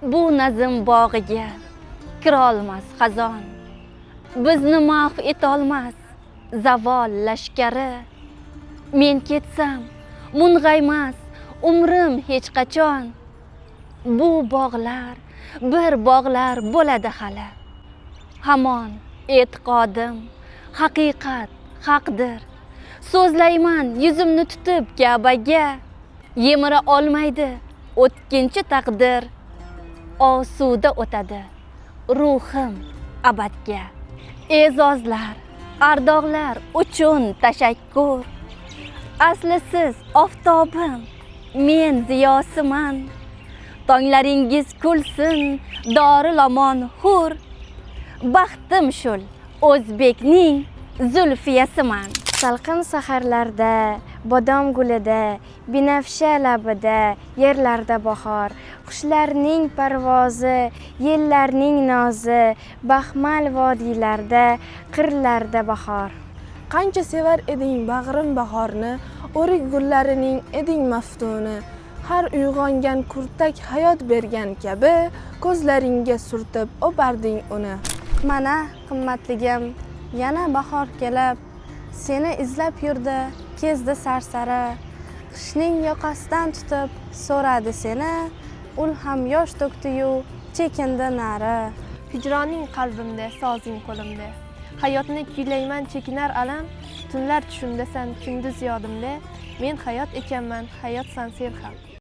Bu nazm bog'iga kirolmas xazon, bizni mahv etolmas zavol lashkari. Men ketsam mung'aymas umrim hech qachon. Bu bog'lar bir bog'lar bo'ladi hali. Hamon e'tiqodim haqiqat haqdir. So'zlayman yuzimni tutib Ka'baga. Yemira olmaydi o'tkinchi taqdir. Osuda o'tadi ruhim abadga. E'zozlar, ardog'lar uchun tashakkur. Asli siz oftobim, men ziyosiman. Tonglaringiz kulsin, dorilomon hur. Baxtim shul, o'zbekning zulfiyasiman. Salqin saharlarda, bodom gulida, binafsha labida, yerlarda bahor, qushlarning parvozi, yellarning nozi, baxmal vodiylarda, qirlarda bahor. Qancha sevar eding bag'rim bahorni, o'rik gullarining eding maftuni. Har uyg'ongan kurtak hayot bergan kabi, ko'zlaringga surtib o'parding uni. Mana qimmatligim, yana bahor kelib, seni izlab yurdi, kezdi sarsari. Qishning yoqasidan tutib so'radi seni, ul ham yosh to'kdi-yu, chekindi nari. Hijroning qalbimda, sozing qo'limda. Hayotni kuylayman chekinar alam, tunlar tushimdasan, kunduz yodimda. Men hayot ekanman, hayotsan sen ham.